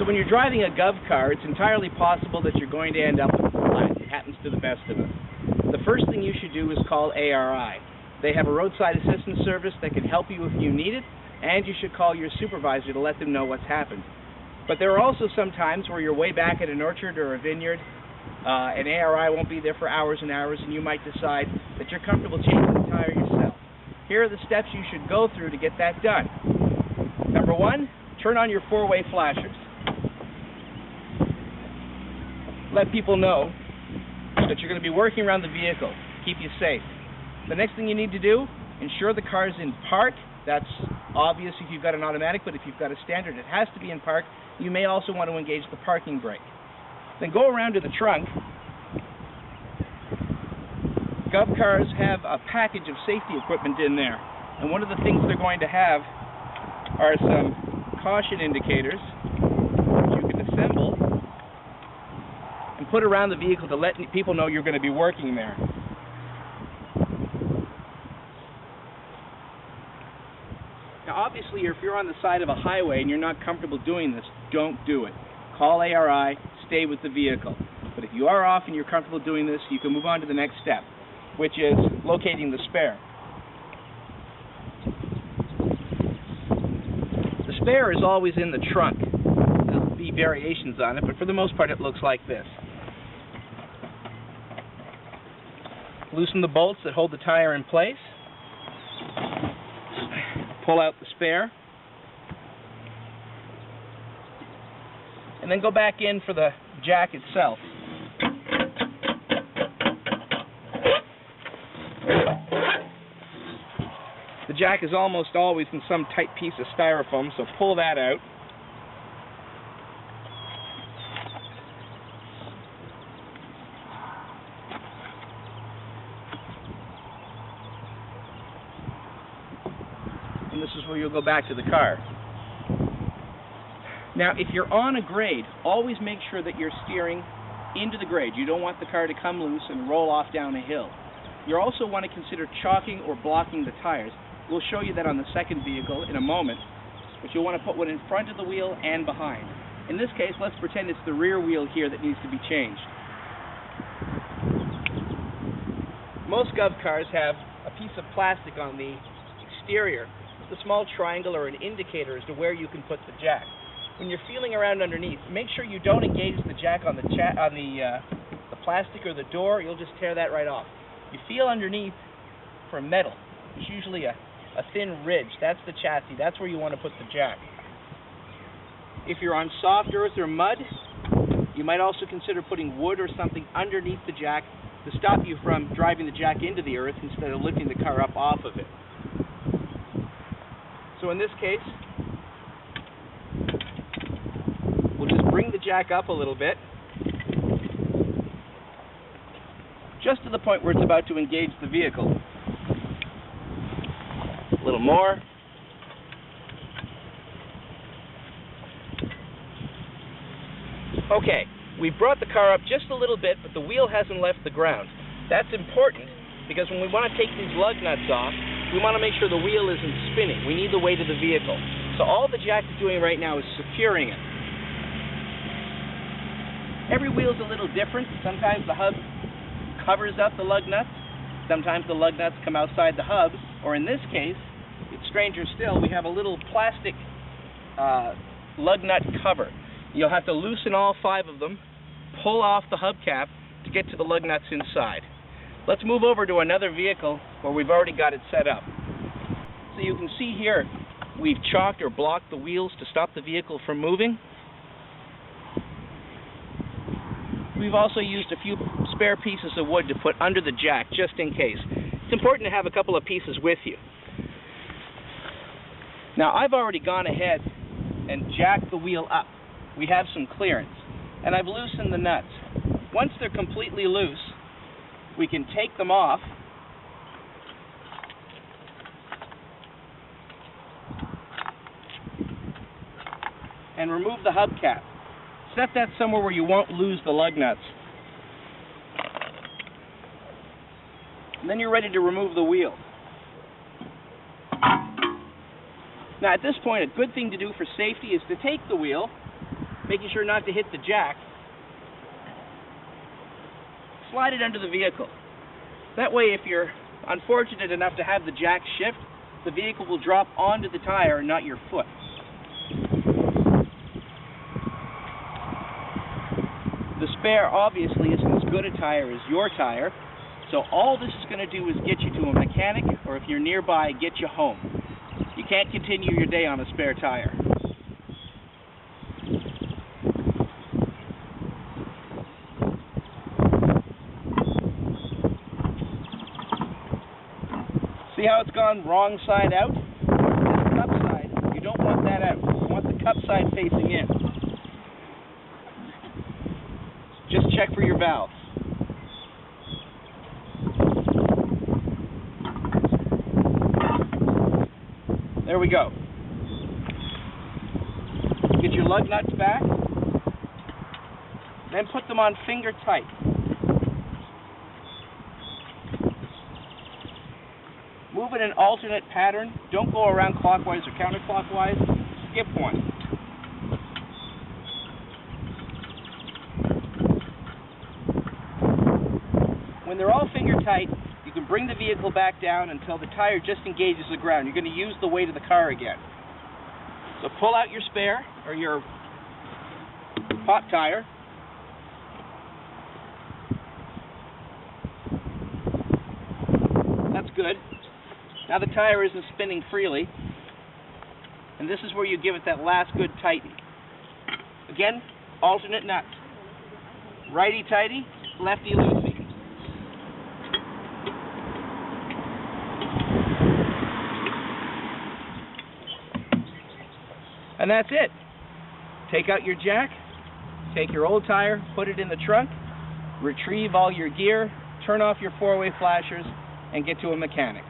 when you're driving a gov car, it's entirely possible that you're going to end up with a flat. It happens to the best of us. The first thing you should do is call ARI. They have a roadside assistance service that can help you if you need it, and you should call your supervisor to let them know what's happened. But there are also some times where you're way back at an orchard or a vineyard, and ARI won't be there for hours and hours, and you might decide that you're comfortable changing the tire yourself. Here are the steps you should go through to get that done. Number one, turn on your four-way flashers. Let people know that you're going to be working around the vehicle, keep you safe. The next thing you need to do, ensure the car's in park. That's obvious if you've got an automatic, but if you've got a standard, it has to be in park. You may also want to engage the parking brake. Then go around to the trunk. Gov cars have a package of safety equipment in there, and one of the things they're going to have are some caution indicators which you can assemble and put around the vehicle to let people know you're going to be working there. Now obviously if you're on the side of a highway and you're not comfortable doing this, don't do it. Call ARI, stay with the vehicle. But if you are off and you're comfortable doing this, you can move on to the next step, which is locating the spare. The spare is always in the trunk. There'll be variations on it, but for the most part it looks like this. Loosen the bolts that hold the tire in place. Pull out the spare. And then go back in for the jack itself. The jack is almost always in some tight piece of styrofoam, so pull that out. And this is where you'll go back to the car. Now, if you're on a grade, always make sure that you're steering into the grade. You don't want the car to come loose and roll off down a hill. You also want to consider chalking or blocking the tires. We'll show you that on the second vehicle in a moment, but you'll want to put one in front of the wheel and behind. In this case, let's pretend it's the rear wheel here that needs to be changed. Most gov cars have a piece of plastic on the exterior with a small triangle or an indicator as to where you can put the jack. When you're feeling around underneath, make sure you don't engage the jack on the plastic or the door. You'll just tear that right off. You feel underneath for metal. It's usually a thin ridge. That's the chassis. That's where you want to put the jack. If you're on soft earth or mud, you might also consider putting wood or something underneath the jack to stop you from driving the jack into the earth instead of lifting the car up off of it. So in this case, we'll just bring the jack up a little bit, just to the point where it's about to engage the vehicle. A little more. Okay, we've brought the car up just a little bit, but the wheel hasn't left the ground. That's important because when we want to take these lug nuts off, we want to make sure the wheel isn't spinning. We need the weight of the vehicle. So all the jack is doing right now is securing it. Every wheel's a little different. Sometimes the hub covers up the lug nuts. Sometimes the lug nuts come outside the hubs. Or in this case, it's stranger still, we have a little plastic lug nut cover. You'll have to loosen all 5 of them, pull off the hubcap to get to the lug nuts inside. Let's move over to another vehicle where we've already got it set up. So you can see here, we've chalked or blocked the wheels to stop the vehicle from moving. We've also used a few spare pieces of wood to put under the jack, just in case. It's important to have a couple of pieces with you. Now, I've already gone ahead and jacked the wheel up. We have some clearance, and I've loosened the nuts. Once they're completely loose, we can take them off and remove the hubcap. Set that somewhere where you won't lose the lug nuts. And then you're ready to remove the wheel. Now at this point, a good thing to do for safety is to take the wheel making sure not to hit the jack, slide it under the vehicle. That way, if you're unfortunate enough to have the jack shift, the vehicle will drop onto the tire and not your foot. The spare obviously isn't as good a tire as your tire, so all this is going to do is get you to a mechanic, or if you're nearby, get you home. You can't continue your day on a spare tire. See how it's gone wrong side out? This cup side, you don't want that out. You want the cup side facing in. Just check for your valves. There we go. Get your lug nuts back, then put them on finger tight. Move in an alternate pattern. Don't go around clockwise or counterclockwise. Skip one. When they're all finger tight, you can bring the vehicle back down until the tire just engages the ground. You're going to use the weight of the car again. So pull out your spare, or your hot tire. That's good. Now the tire isn't spinning freely, and this is where you give it that last good tighten. Again, alternate nuts. Righty-tighty, lefty-loosey. And that's it. Take out your jack, take your old tire, put it in the trunk, retrieve all your gear, turn off your four-way flashers, and get to a mechanic.